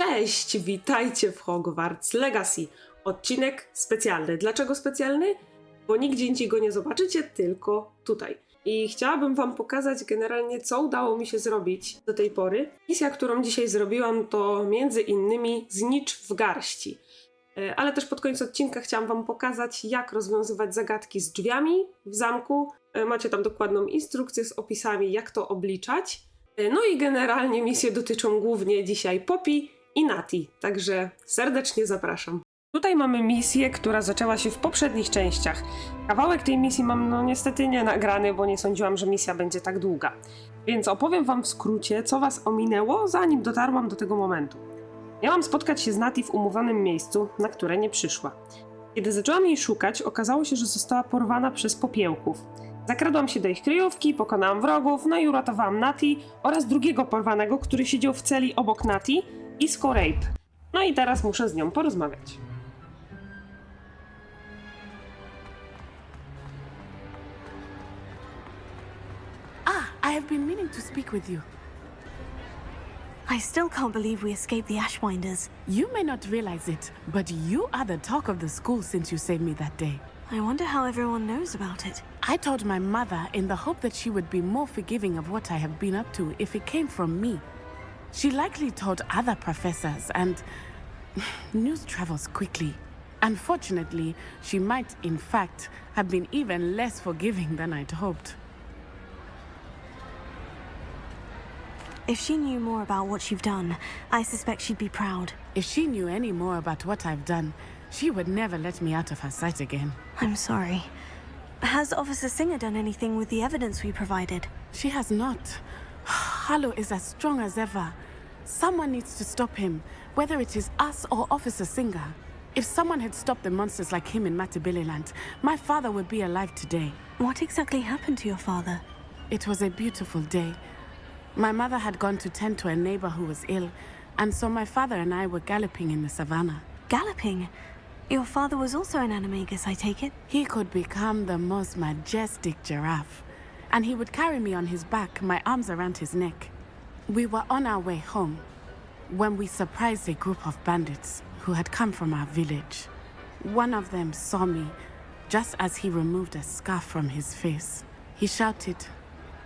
Cześć, witajcie w Hogwarts Legacy. Odcinek specjalny. Dlaczego specjalny? Bo nigdzie indziej go nie zobaczycie, tylko tutaj. I chciałabym wam pokazać generalnie, co udało mi się zrobić do tej pory. Misja, którą dzisiaj zrobiłam, to między innymi Znicz w garści. Ale też pod koniec odcinka chciałam wam pokazać, jak rozwiązywać zagadki z drzwiami w zamku. Macie tam dokładną instrukcję z opisami, jak to obliczać. No i generalnie misje dotyczą głównie dzisiaj Poppy i Nati, także serdecznie zapraszam. Tutaj mamy misję, która zaczęła się w poprzednich częściach. Kawałek tej misji mam niestety nie nagrany, bo nie sądziłam, że misja będzie tak długa. Więc opowiem wam w skrócie, co was ominęło, zanim dotarłam do tego momentu. Miałam spotkać się z Nati w umówionym miejscu, na które nie przyszła. Kiedy zaczęłam jej szukać, okazało się, że została porwana przez popiełków. Zakradłam się do ich kryjówki, pokonałam wrogów, no i uratowałam Nati oraz drugiego porwanego, który siedział w celi obok Nati i Rape. No i teraz muszę z nią porozmawiać. I have been meaning to speak with you. I still can't believe we escaped the Ashwinders. You may not realize it, but you are the talk of the school since you saved me that day. I wonder how everyone knows about it. I told my mother in the hope that she would be more forgiving of what I have been up to if it came from me. She likely told other professors, and news travels quickly. Unfortunately, she might, in fact, have been even less forgiving than I'd hoped. If she knew more about what you've done, I suspect she'd be proud. If she knew any more about what I've done, she would never let me out of her sight again. I'm sorry. Has Officer Singer done anything with the evidence we provided? She has not. Harlow is as strong as ever. Someone needs to stop him, whether it is us or Officer Singer. If someone had stopped the monsters like him in Matabeleland, my father would be alive today. What exactly happened to your father? It was a beautiful day. My mother had gone to tend to a neighbor who was ill, and so my father and I were galloping in the savannah. Galloping? Your father was also an animagus, I take it? He could become the most majestic giraffe, and he would carry me on his back, my arms around his neck. We were on our way home when we surprised a group of bandits who had come from our village. One of them saw me just as he removed a scarf from his face. He shouted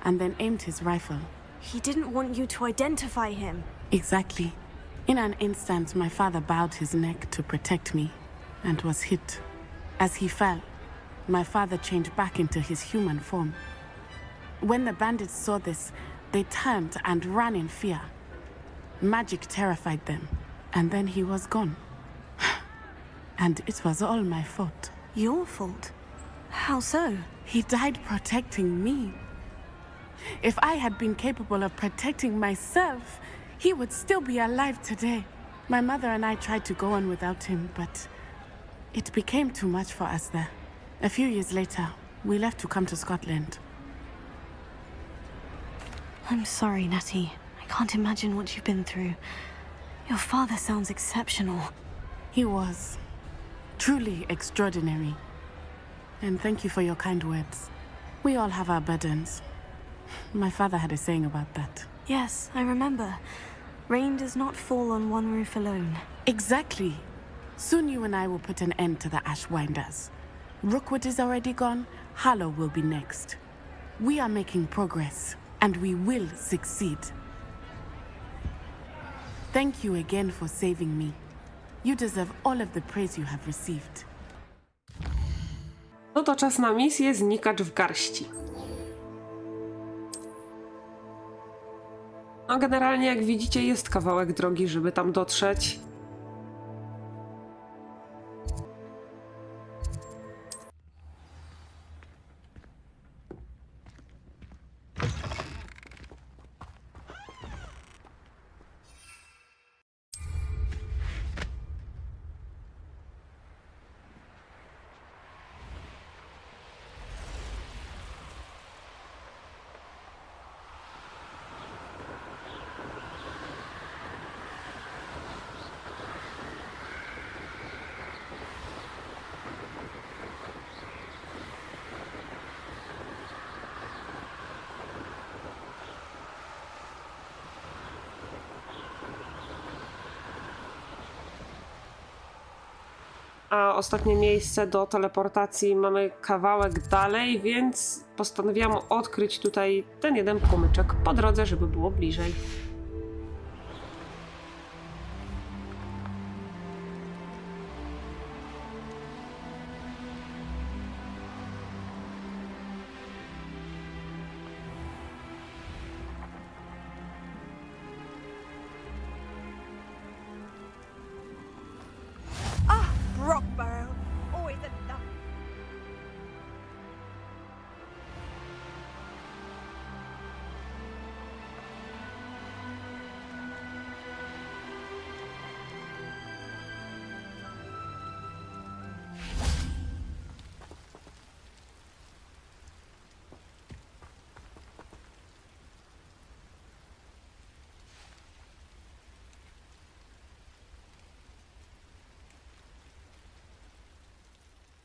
and then aimed his rifle. He didn't want you to identify him. Exactly. In an instant, my father bowed his neck to protect me and was hit. As he fell, my father changed back into his human form. When the bandits saw this, they turned and ran in fear. Magic terrified them, and then he was gone. And it was all my fault. Your fault? How so? He died protecting me. If I had been capable of protecting myself, he would still be alive today. My mother and I tried to go on without him, but it became too much for us there. A few years later, we left to come to Scotland. I'm sorry, Natty. I can't imagine what you've been through. Your father sounds exceptional. He was truly extraordinary. And thank you for your kind words. We all have our burdens. My father had a saying about that. Yes, I remember. Rain does not fall on one roof alone. Exactly. Soon you and I will put an end to the Ashwinders. Rookwood is already gone. Harlow will be next. We are making progress, and we will succeed. Thank you again for saving me. You deserve all of the praise you have received. No to czas na misję Znikacz w garści. No generalnie jak widzicie jest kawałek drogi, żeby tam dotrzeć. a ostatnie miejsce do teleportacji mamy kawałek dalej, więc postanowiłam odkryć tutaj ten jeden płomyczek po drodze, żeby było bliżej. Rockborough. Always enough.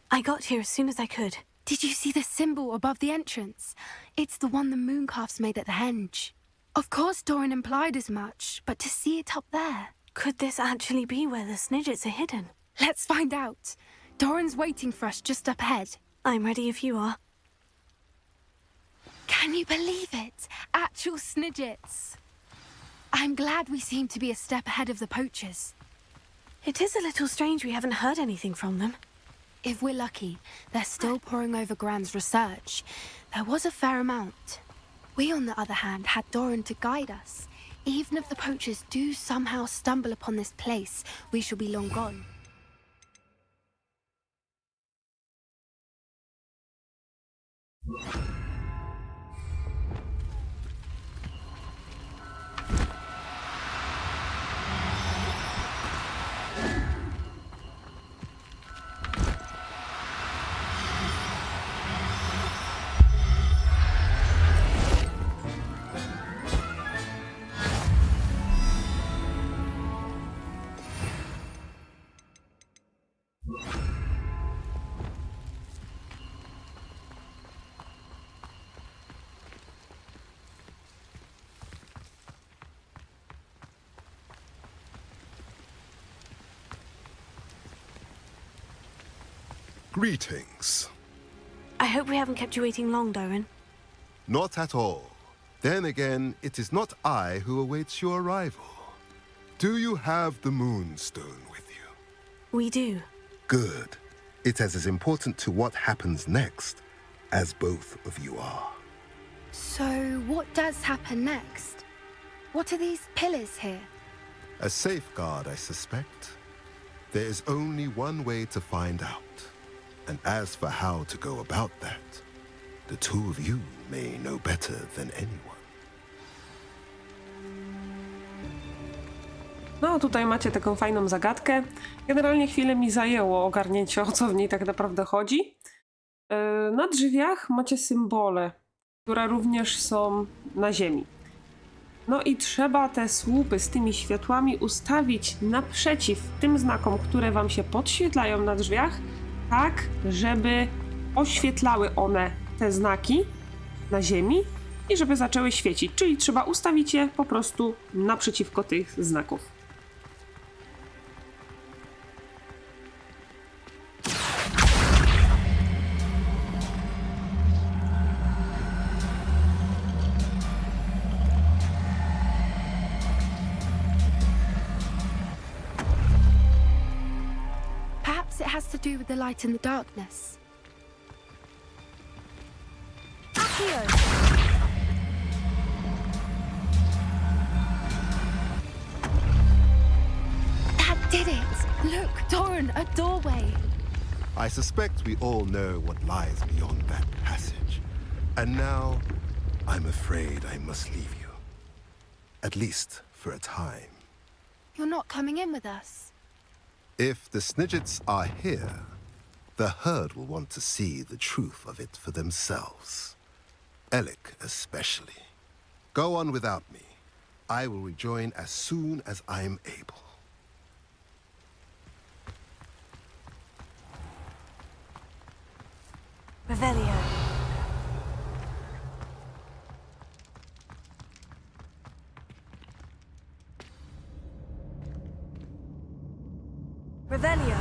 I got here as soon as I could. Did you see the symbol above the entrance? It's the one the mooncalfs made at the henge. Of course Doran implied as much, but to see it up there... Could this actually be where the Znicz are hidden? Let's find out. Doran's waiting for us just up ahead. I'm ready if you are. Can you believe it? Actual Znicz. I'm glad we seem to be a step ahead of the poachers. It is a little strange we haven't heard anything from them. If we're lucky, they're still poring over Gran's research. There was a fair amount. We, on the other hand, had Doran to guide us. Even if the poachers do somehow stumble upon this place, we shall be long gone. Greetings. I hope we haven't kept you waiting long, Doran. Not at all. Then again, it is not I who awaits your arrival. Do you have the Moonstone with you? We do. Good. It is as important to what happens next as both of you are. So, what does happen next? What are these pillars here? A safeguard, I suspect. There is only one way to find out. And as for how to go about that, the two of you may know better than anyone. No, tutaj macie taką fajną zagadkę. Generalnie chwilę mi zajęło ogarnięcie, o co w niej tak naprawdę chodzi. Na drzwiach macie symbole, które również są na ziemi. No i trzeba te słupy z tymi światłami ustawić naprzeciw tym znakom, które wam się podświetlają na drzwiach, tak, żeby oświetlały one te znaki na ziemi i żeby zaczęły świecić. Czyli trzeba ustawić je po prostu naprzeciwko tych znaków. Perhaps it has to do with the light in the darkness. Accio! That did it! Look, Doran, a doorway! I suspect we all know what lies beyond that passage. And now, I'm afraid I must leave you. At least for a time. You're not coming in with us. If the Znicz are here, the herd will want to see the truth of it for themselves. Alec especially. Go on without me. I will rejoin as soon as I am able. Revelio. Revelio.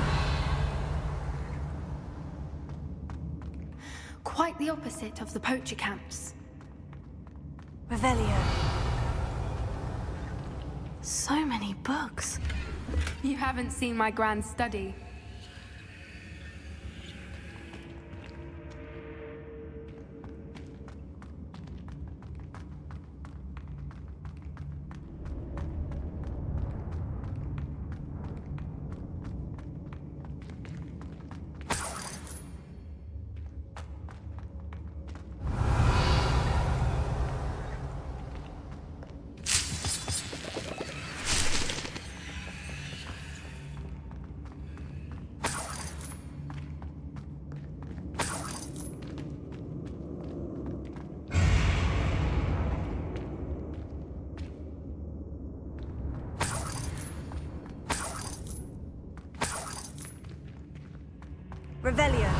quite the opposite of the poacher camps. Revelio. So many books. You haven't seen my grand study. Revelio.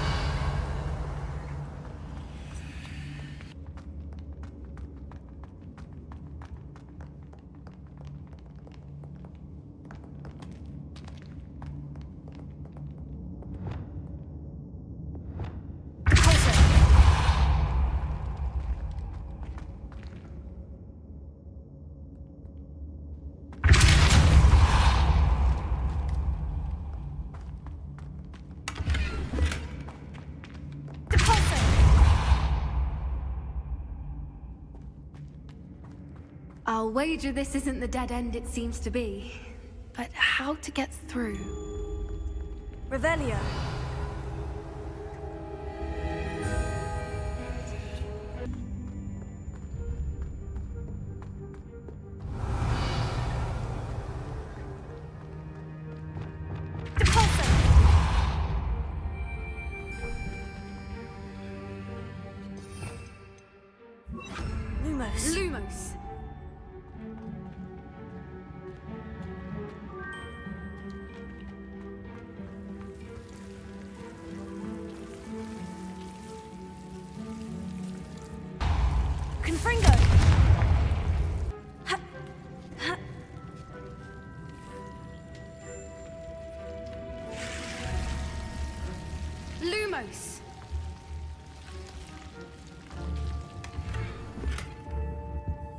I'll wager this isn't the dead end it seems to be. But how to get through? Revelio. Lumos. Lumos. Confringo. Lumos.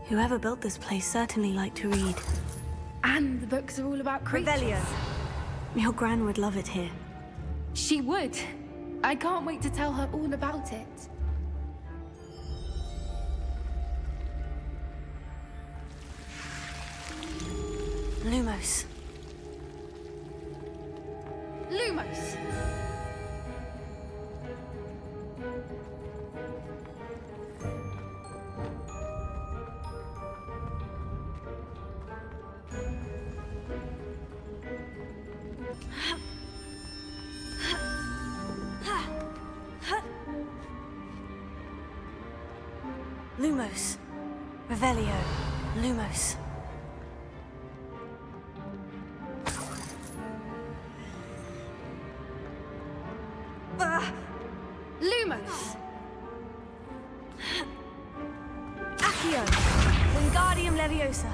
Whoever built this place certainly liked to read. And the books are all about creatures. Revelio. Your gran would love it here. She would. I can't wait to tell her all about it. Lumos. Lumos. Lumos. Revelio. Lumos. Lumos. Accio. Wingardium Leviosa.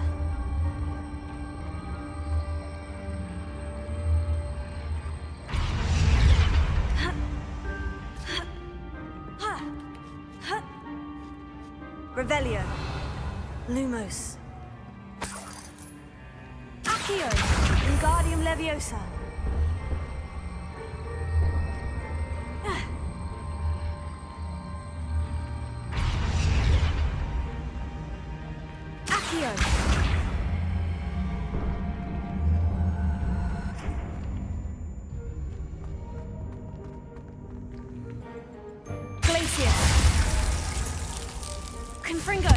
Revelio. Lumos. Accio. Wingardium Leviosa. Accio. Glacier. Confringo.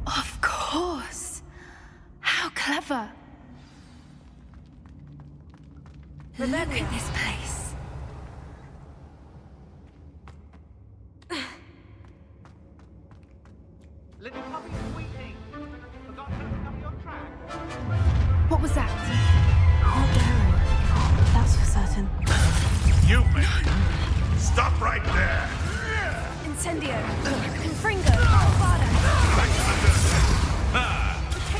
Of course. How clever. Look at this place. Little puppy squeaking. Forgot to pick up your track. What was that? Not Darren. That's for certain. You man! Stop right there! Incendio. Confringo. Avada. Back to the dirt! Ah!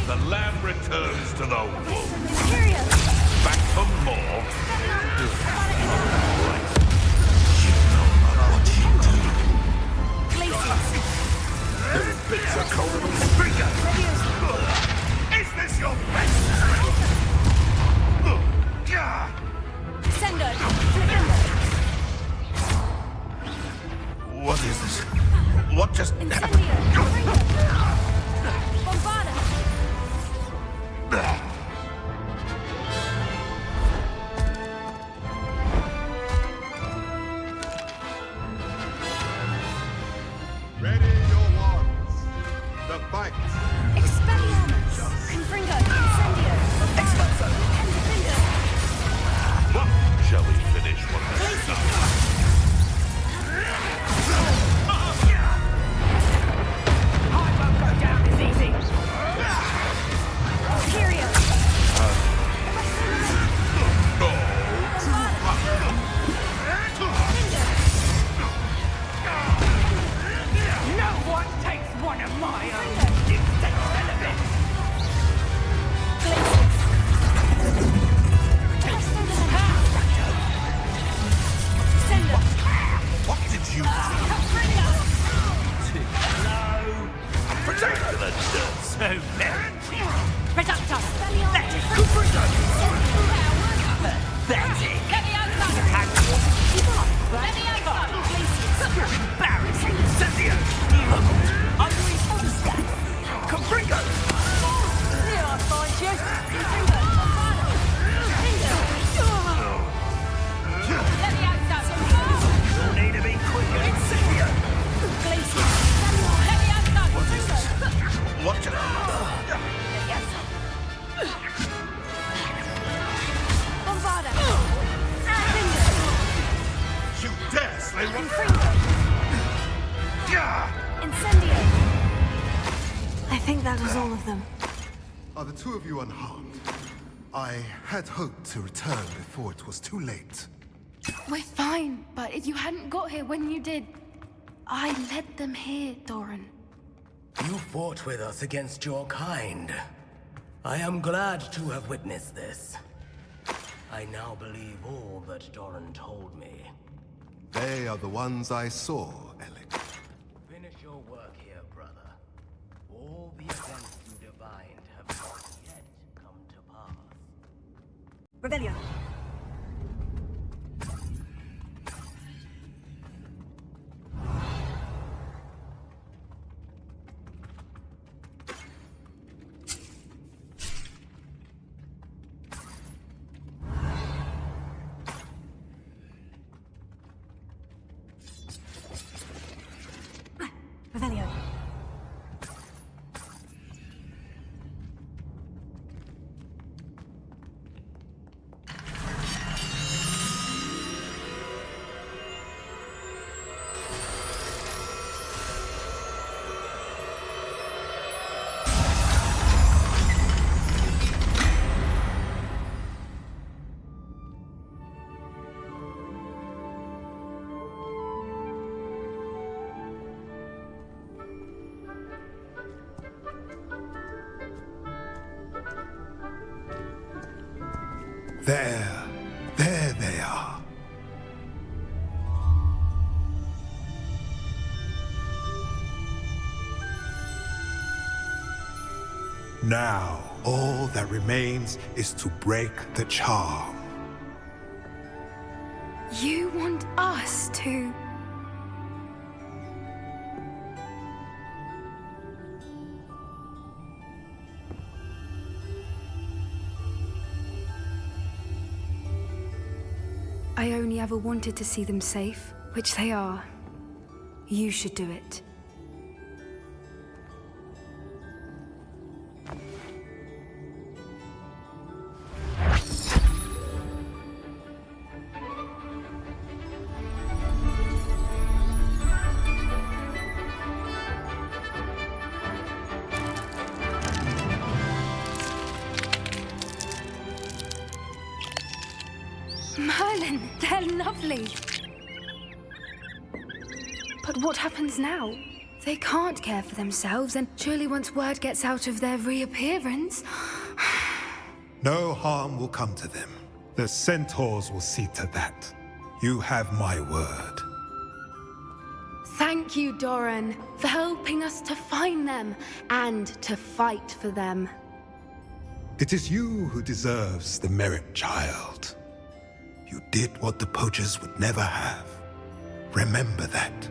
The lamb returns to the wolf. Imperio. Back for more. Confringo! Is this your best? Sendo! Flippendo! What is this? What just Incendio! Confringo! Bombarda! Ready your wands. The fight. Expelliarmus! Confringo! Incendio! Expulso! Endifindo! Shall we finish what we started? Curio! No one takes one of my own. Instant element. Sendo! What did you do? Particular dirt. So very Reductor! pathetic. Confringo! Pathetic! Embarrassing. Incendio! Confringo! Here I find you! Confringo! Bombarda! You'll need to be quicker. Incendio! What is this? What just... Bombarda! You dare slay one... Confringo! Incendio! I think that was all of them. Are the two of you unharmed? I had hoped to return before it was too late. We're fine, but if you hadn't got here when you did, I led them here, Doran. You fought with us against your kind. I am glad to have witnessed this. I now believe all that Doran told me. They are the ones I saw, Alec. Finish your work here, brother. All the events you divined have not yet come to pass. Rebellion! Revelio. There they are. Now, all that remains is to break the charm. You want us to... I only ever wanted to see them safe, which they are. You should do it. Merlin, they're lovely. But what happens now? They can't care for themselves, and surely once word gets out of their reappearance... No harm will come to them. The centaurs will see to that. You have my word. Thank Thank you, Doran, for helping us to find them and to fight for them. It is you who deserves the merit, child. You did what the poachers would never have. Remember that.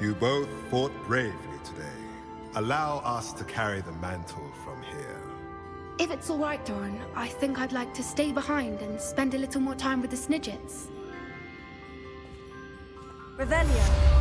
You both fought bravely today. Allow us to carry the mantle from here. If it's all right, Doran, I think I'd like to stay behind and spend a little more time with the Znicz. Revelio.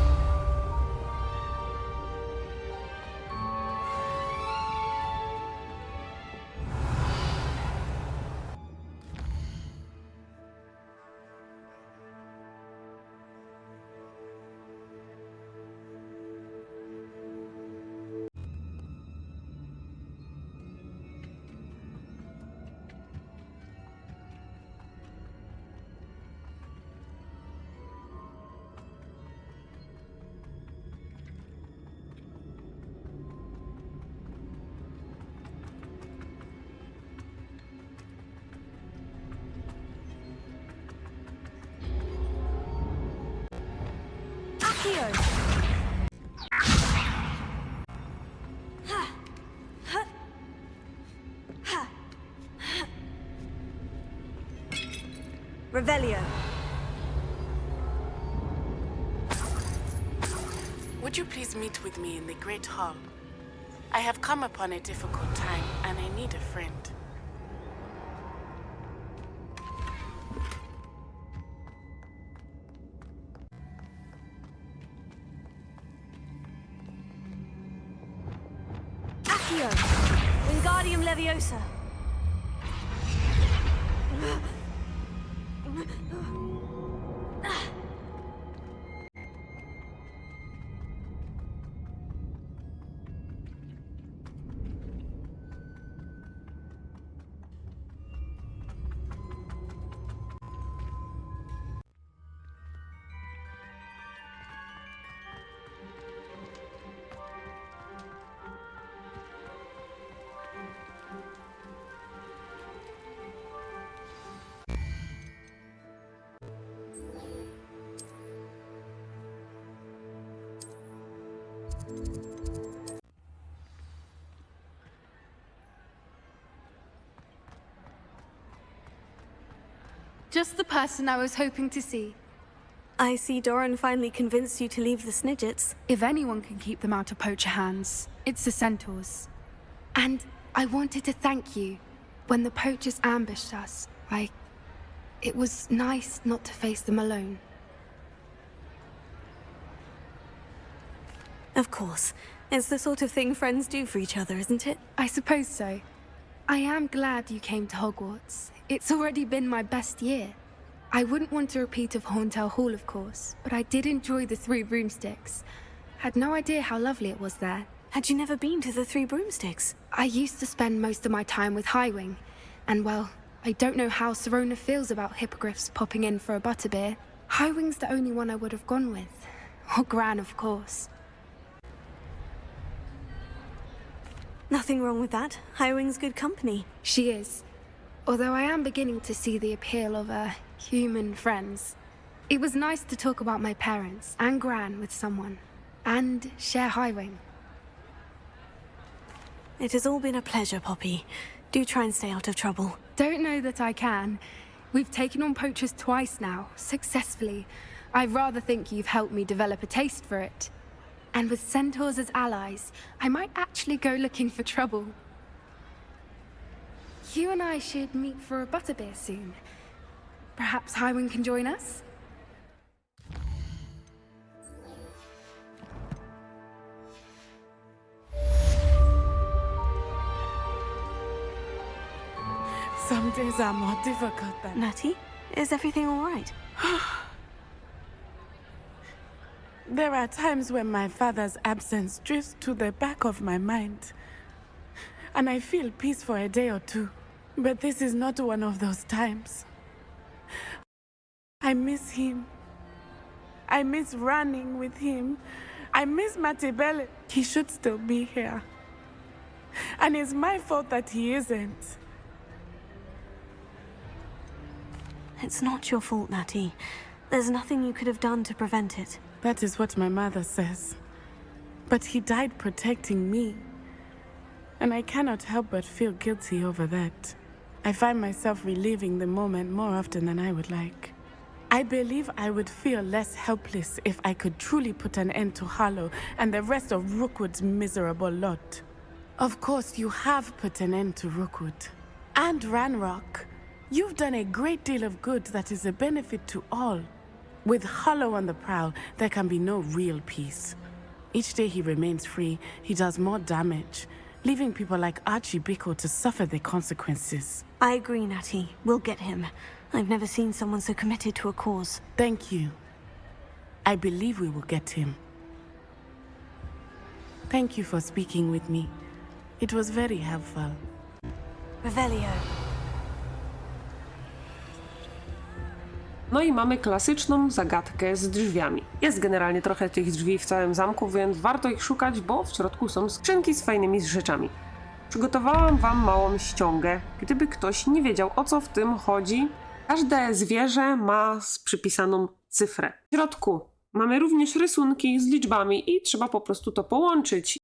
Revelio. Would you please meet with me in the Great Hall? I have come upon a difficult time, and I need a friend. Accio. Wingardium Leviosa. Just the person I was hoping to see. I see Doran finally convinced you to leave the Znicz. If anyone can keep them out of poacher hands, it's the centaurs. And I wanted to thank you. When the poachers ambushed us, it was nice not to face them alone. Of course. It's the sort of thing friends do for each other, isn't it? I suppose so. I am glad you came to Hogwarts. It's already been my best year. I wouldn't want a repeat of Horntail Hall, of course, but I did enjoy the Three Broomsticks. Had no idea how lovely it was there. Had you never been to the Three Broomsticks? I used to spend most of my time with Highwing, and well, I don't know how Serona feels about hippogriffs popping in for a butterbeer. Highwing's the only one I would have gone with. Or Gran, of course. Nothing wrong with that. Highwing's good company. She is. Although I am beginning to see the appeal of human friends. It was nice to talk about my parents and Gran with someone. And share Highwing. It has all been a pleasure, Poppy. Do try and stay out of trouble. Don't know that I can. We've taken on poachers twice now, successfully. I rather think you've helped me develop a taste for it. And with centaurs as allies, I might actually go looking for trouble. You and I should meet for a butterbeer soon. Perhaps Highwing can join us? Some days are more difficult than... Natty, is everything all right? There are times when my father's absence drifts to the back of my mind. And I feel peace for a day or two. But this is not one of those times. I miss him. I miss running with him. I miss Matibele. He should still be here. And it's my fault that he isn't. It's not your fault, Natty. There's nothing you could have done to prevent it. That is what my mother says. But he died protecting me. And I cannot help but feel guilty over that. I find myself reliving the moment more often than I would like. I believe I would feel less helpless if I could truly put an end to Harlow and the rest of Rookwood's miserable lot. Of course, you have put an end to Rookwood. And Ranrock. You've done a great deal of good that is a benefit to all. With Harlow on the prowl, there can be no real peace. Each day he remains free, he does more damage, leaving people like Archie Bickle to suffer the consequences. I agree, Natty. We'll get him. I've never seen someone so committed to a cause. Thank you. I believe we will get him. Thank you for speaking with me. It was very helpful. Revelio. No i mamy klasyczną zagadkę z drzwiami. Jest generalnie trochę tych drzwi w całym zamku, więc warto ich szukać, bo w środku są skrzynki z fajnymi rzeczami. Przygotowałam wam małą ściągę, gdyby ktoś nie wiedział, o co w tym chodzi. Każde zwierzę ma przypisaną cyfrę. W środku mamy również rysunki z liczbami i trzeba po prostu to połączyć.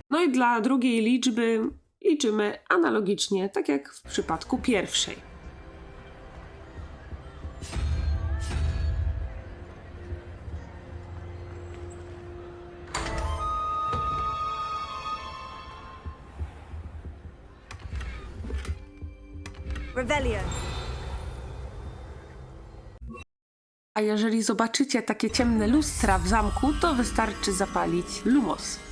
No i dla drugiej liczby liczymy analogicznie, tak jak w przypadku pierwszej. Revelio. A jeżeli zobaczycie takie ciemne lustra w zamku, to wystarczy zapalić lumos.